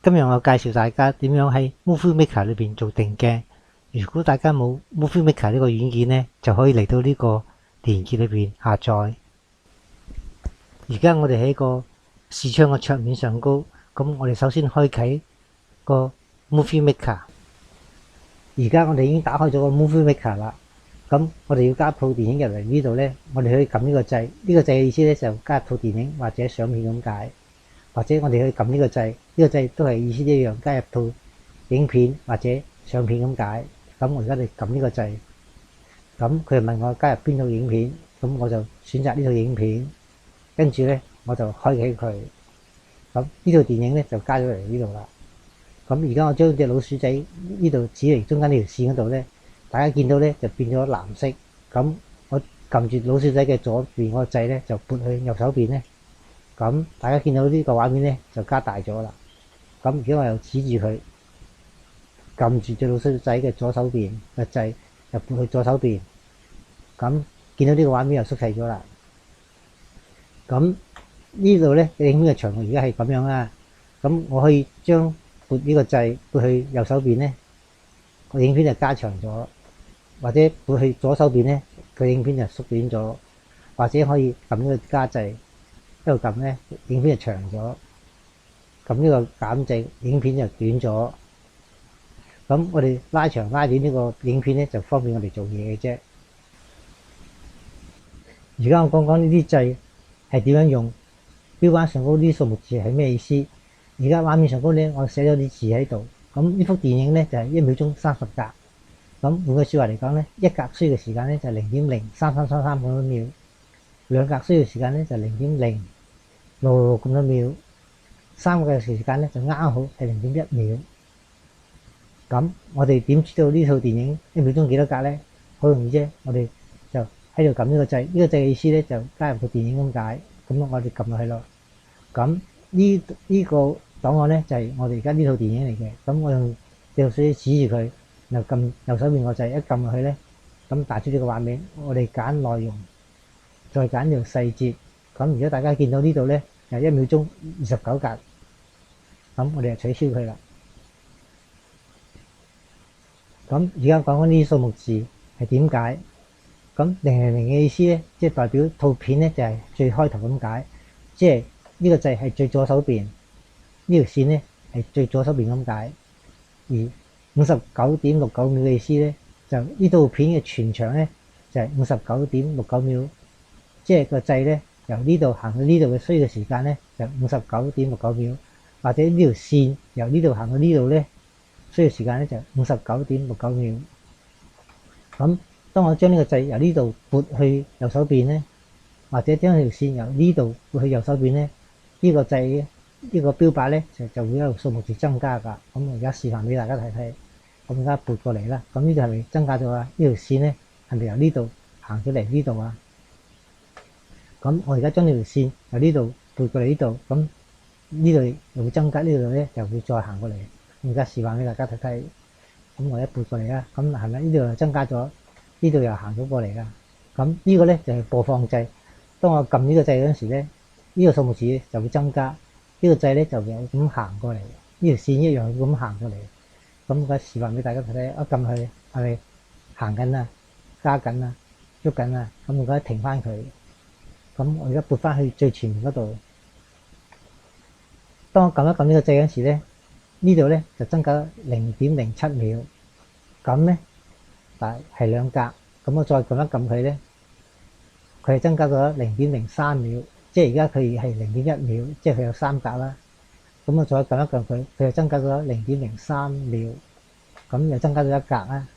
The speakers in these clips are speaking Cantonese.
今日我介紹大家點樣喺 Movie Maker 裏邊做定鏡。如果大家冇 Movie Maker 呢個軟件呢，就可以嚟到呢個連結裏邊下載。而家我哋喺個視窗嘅桌面上高，咁我哋首先開啟個 Movie Maker。而家我哋已經打開咗個 Movie Maker 啦。咁我哋要加套電影入嚟呢度呢，我哋可以撳呢個掣。呢個掣嘅意思呢，就加入套電影或者相片咁解。或者我哋可以撳呢個掣，呢個掣都係意思一樣，加入套影片或者相片咁解。咁我而家哋撳呢個掣，咁佢問我加入邊套影片，咁我就選擇呢套影片，跟住呢我就開啟佢。咁呢套電影呢就加咗嚟呢度啦。咁而家我將隻老鼠仔呢度指嚟中間呢條線嗰度呢，大家見到呢就變咗藍色。咁我撳住老鼠仔嘅左邊嗰個掣呢，就撥去右手邊呢。咁大家見到呢個畫面呢就加大咗啦。咁而家我又指住佢，撳住隻老鼠仔嘅左手邊嘅掣，就撥去左手邊。咁見到呢個畫面又縮細咗啦。咁呢度呢影片嘅長度而家係咁樣啦。咁我可以將撥呢個掣撥去右手邊呢，個影片就加長咗；或者撥去左手邊呢，個影片就縮短咗；或者可以撳呢個加掣。一路撳咧，影片就長咗；撳呢個減掣，影片就短咗。咁我哋拉長拉短呢個影片咧，就方便我哋做嘢嘅啫。而家我講講呢啲掣係點樣用。標板上高呢啲數目字係咩意思？而家畫面上高咧，我寫咗啲字喺度。咁呢幅電影咧就係1秒鐘30格。咁換句説話嚟講咧，一格需要嘅時間咧就係0.03333咁多秒，兩格需要嘅時間咧就0.066咁多秒，三個嘅時間咧就啱好係0.1秒。咁我哋點知道呢套電影1秒鐘幾多格咧？好容易啫，我哋就喺度撳呢個掣。呢個掣嘅意思咧就加入個電影咁解。咁我哋撳落去咯。咁呢個檔案咧就係我哋而家呢套電影嚟嘅。咁我用隻手指住佢，然後撳右手邊個掣，一撳落去咧，咁彈出呢個畫面。我哋揀內容，再揀條細節。咁如果大家見到呢度咧，就1秒鐘29格，咁我哋就取消佢啦。咁而家講講呢啲數目字係點解？咁000嘅意思咧，即係代表套片咧就係最開頭咁解，即係呢個掣係最左手邊，呢條線咧係最左手邊咁解。而59.69秒嘅意思咧，就呢套片嘅全長咧就係59.69秒，即係個掣咧由呢度行到呢度嘅需要嘅時間咧就59.69秒，或者呢條線由呢度行到呢度咧需要時間咧就59.69秒。咁當我將呢個掣由呢度撥去右手邊咧，或者將條線由呢度撥去右手邊咧，呢個掣呢個標靶咧就會一路數目字增加㗎。咁我而家示範俾大家睇睇。咁而家撥過嚟啦。咁呢度係咪增加咗啊？呢條線咧係咪由呢度行咗嚟呢度啊？咁我而家將呢條線由呢度撥過嚟呢度，咁呢度又會增加，呢度咧就會再行過嚟。咁而家示範俾大家睇睇。咁我一撥過嚟啦，咁係咪呢度又增加咗？呢度又行咗過嚟啦。咁呢個咧就係播放掣。當我撳呢個掣嗰陣時咧，呢個數目字就會增加，呢個掣咧就會咁行過嚟，呢條線一樣咁行過嚟。咁而家示範俾大家睇睇，一撳佢係咪行緊啊、加緊啊、喐緊啊？咁我而家停翻佢。咁我而家撥翻去最前面嗰度。當我撳一撳呢個掣嗰陣時咧，呢度咧就增加0.07秒。咁咧但係兩格。咁我再撳一撳佢咧，佢係增加咗0.03秒，即係而家佢係0.1秒，即係佢有三格啦。咁我再撳一撳佢，佢又增加咗0.03秒，咁又增加咗一格啦。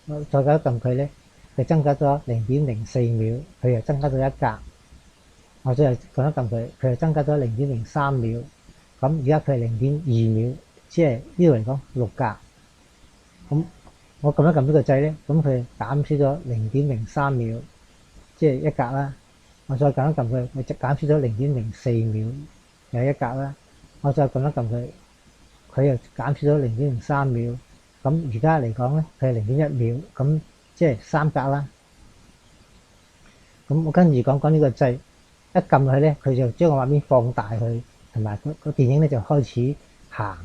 我再撳一撳佢咧，佢增加咗0.04秒，佢又增加咗一格。我再撳一撳佢，佢又增加咗0.03秒。咁而家佢係0.2秒，即係呢度嚟講六格。咁我撳一撳呢個掣咧，咁佢減少咗0.03秒，即係一格啦。我再撳一撳佢，佢就減少咗0.04秒，又一格啦。我再撳一撳佢，佢又減少咗0.03秒。咁而家嚟講咧，佢係0.1秒，咁即係三格啦。咁我跟住講講呢個掣，一撳落去咧，佢就將個畫面放大去，同埋個電影咧就開始行。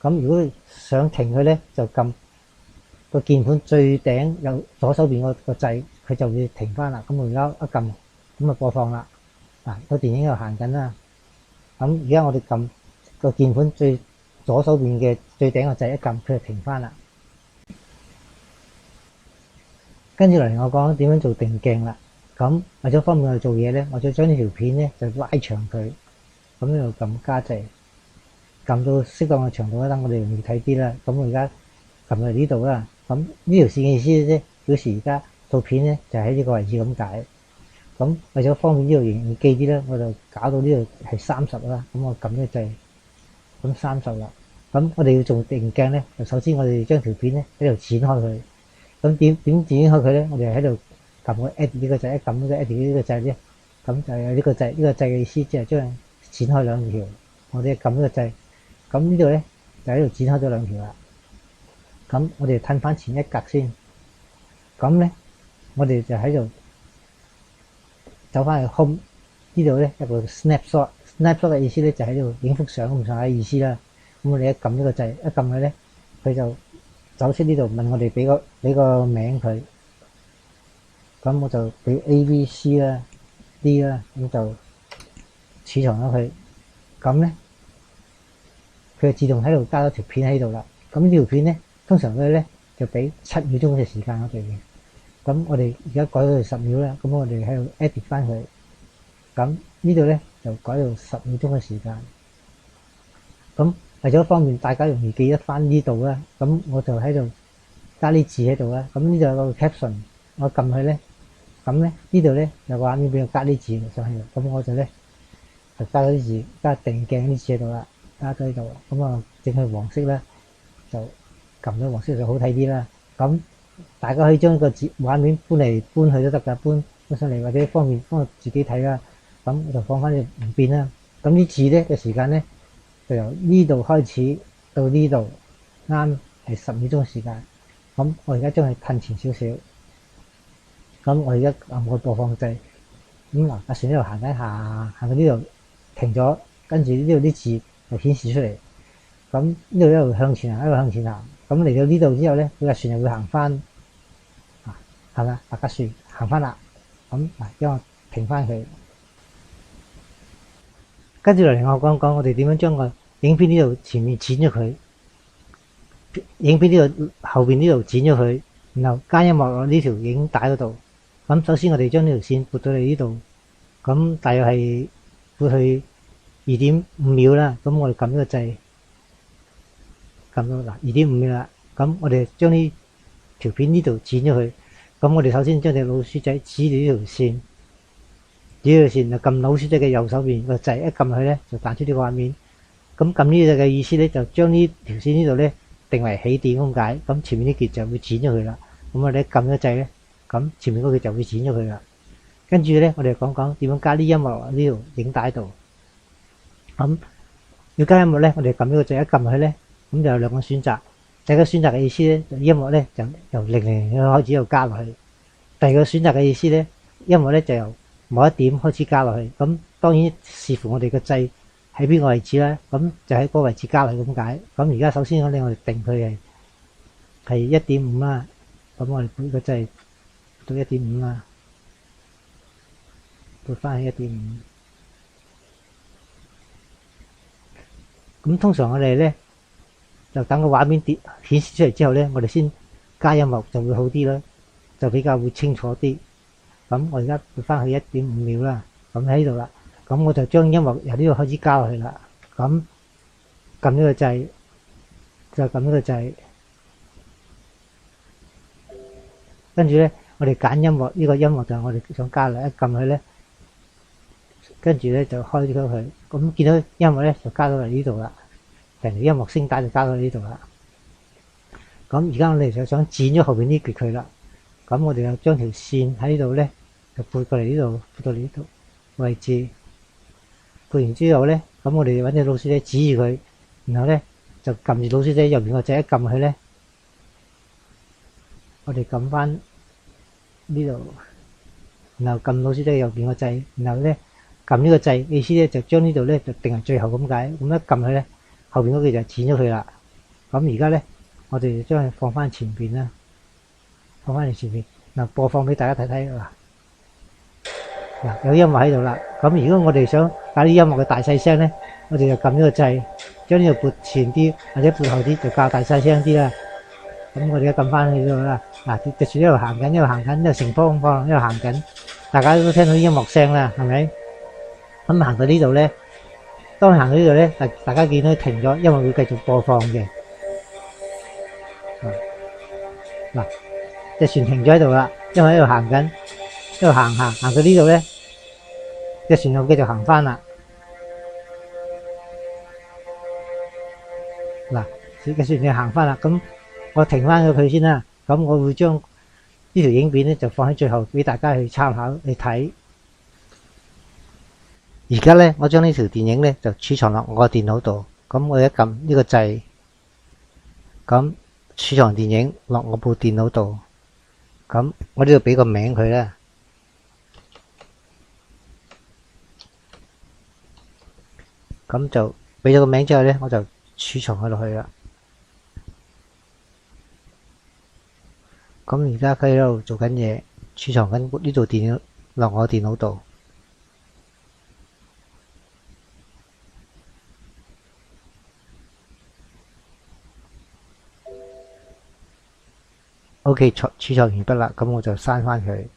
咁如果想停佢咧，就撳個鍵盤最頂右左手邊個掣，佢就會停翻啦。咁我而家一撳，咁啊播放啦。嗱，個電影又行緊啦。咁而家我哋撳個鍵盤最左手邊嘅最頂個掣一撳，佢就停翻啦。跟住嚟我講點樣做定鏡啦。咁為咗方便我哋做嘢咧，我就將呢條片咧就拉長佢。咁呢度撳加掣，撳到適當嘅長度啦，等我哋容易睇啲啦。咁我而家撳到呢度啦。咁呢條線嘅意思咧，表示而家套片咧就喺呢個位置咁解。咁為咗方便呢度容易記啲咧，我就搞到呢度係30啦。咁我撳呢個掣，咁30啦。咁我哋要做定鏡咧，就首先我哋將條片咧喺度剪開佢。咁點剪開佢咧？我哋喺度撳個 edit 呢個掣，一撳呢個 edit 呢個掣咧，咁就有呢個掣。呢個掣嘅意思即係將剪開兩條。我哋撳呢個掣，咁呢度咧就喺度剪開咗兩條啦。咁我哋褪翻前一格先。咁咧，我哋就喺度走翻去 home 呢度咧，有個 snapshot。snapshot 嘅意思咧就喺度影幅相咁上下意思啦。咁我哋一撳呢個掣，一撳佢咧，佢就走出呢度問我哋俾個名佢。咁我就俾 A、B、C 啦、D 啦，咁就儲藏咗佢。咁咧，佢就自動喺度加咗條片喺度啦。咁呢條片咧，通常佢咧就俾7秒鐘嘅時間我哋嘅。咁我哋而家改到10秒啦。咁我哋喺度 edit 翻佢。咁呢度咧就改到10秒鐘嘅時間。咁為咗方便大家容易記得翻呢度啦，咁我就喺度加啲字喺度啦。咁呢度有個 caption， 我撳佢咧，咁咧呢度咧有個畫面俾我加啲字上去。咁我就咧就加咗啲字，加定鏡啲字喺度啦，加咗喺度。咁啊整佢黃色咧，就撳咗黃色就好睇啲啦。咁大家可以將個字畫面搬嚟搬去都得㗎，搬上嚟或者方便自己睇啦。咁我就放翻唔變啦。咁啲字咧嘅時間咧，就由呢度開始到呢度，啱係10秒鐘嘅時間。咁我而家將佢褪前少少。咁我而家按個播放掣。咁嗱，阿船呢度行緊行到呢度停咗，跟住呢度啲字就顯示出嚟。咁呢度一路向前行，一路向前行。咁嚟到呢度之後咧，個船又會行翻，係咪啊？架船行翻啦。咁嗱，因為我停翻佢。跟住落嚟，我講講我哋點樣將個影片呢度前面剪咗佢，影片呢度後邊呢度剪咗佢，然後加音樂落呢條影帶嗰度。咁首先我哋將呢條線撥到嚟呢度，咁大約係撥去2.5秒啦。咁我哋撳呢個掣，撳到嗱2.5秒啦。咁我哋將呢條片呢度剪咗佢。咁我哋首先將隻老鼠仔指住呢條線。呢條線就撳老鼠仔嘅右手邊個掣，一撳佢咧就彈出呢個畫面。咁撳呢隻嘅意思咧，就將呢條線呢度咧定為起點咁解。咁前面呢橛就會剪咗佢啦。咁我哋撳咗掣咧，咁前面嗰橛就會剪咗佢啦。跟住咧，我哋講講點樣加啲音樂落呢條影帶度。咁要加音樂咧，我哋撳呢個掣，一撳佢咧，咁就有兩個選擇。第一個選擇嘅意思咧，音樂咧就由000開始又加落去。第二個選擇嘅意思咧，音樂咧就由某一點開始加落去。咁當然視乎我哋個掣喺邊個位置啦。咁就喺嗰個位置加落去咁解。咁而家首先我哋定佢係 1.5 啦。咁我哋撥個掣到 1.5 啦，撥翻去 1.5。咁通常我哋咧就等個畫面顯示出嚟之後咧，我哋先加音樂就會好啲啦，就比較會清楚啲。咁我而家撥翻去 1.5 秒啦，咁喺呢度啦。咁我就將音樂由呢度開始加落去啦。咁撳呢個掣，就撳呢個掣。跟住咧，我哋揀音樂，呢個音樂就係我哋想加落，一撳佢咧，跟住咧就開咗佢。咁見到音樂咧就加到嚟呢度啦，成條音樂聲帶就加到呢度啦。咁而家我哋就想剪咗後邊呢橛佢啦。咁我哋就將條線喺呢度咧，就撥過嚟呢度，撥到呢度位置。撥完之後咧，咁我哋揾隻老鼠仔指住佢，然後咧就撳住老鼠仔右邊個掣，一撳佢咧，我哋撳翻呢度，然後撳老鼠仔右邊個掣，然後咧撳呢個掣，意思咧就將呢度咧就定係最後咁解。咁一撳佢咧，後邊嗰句就剪咗佢啦。咁而家咧，我哋就將佢放翻前邊啦，放翻嚟前邊嗱，播放俾大家睇睇嗱。有音樂喺度啦，咁如果我哋想搞啲音樂嘅大細聲咧，我哋就撳呢個掣，將呢度撥前啲或者撥後啲，就較大細聲啲啦。咁我哋而家撳翻去度啦，嗱，隻船一路行緊，一路行緊，一路乘風放，一路行緊，大家都聽到啲音樂聲啦，係咪？咁行到呢度咧，當行到呢度咧，大家見到停咗，音樂會繼續播放嘅。嗱，隻船停咗喺度啦，因為喺度行緊，一路行到呢度咧，隻船又繼續行翻啦。嗱，隻船就行翻啦，咁我停翻佢先啦。咁我會將呢條影片咧就放喺最後俾大家去參考去睇。而家咧，我將呢條電影咧就儲藏落我個電腦度。咁我一撳呢個掣，咁儲藏電影落我部電腦度。咁我呢度俾個名佢啦。咁就俾咗個名之後咧，我就儲藏佢落去啦。咁而家佢喺度做緊嘢，儲藏緊呢度電腦落我電腦度。OK，儲藏完畢啦，咁我就刪翻佢。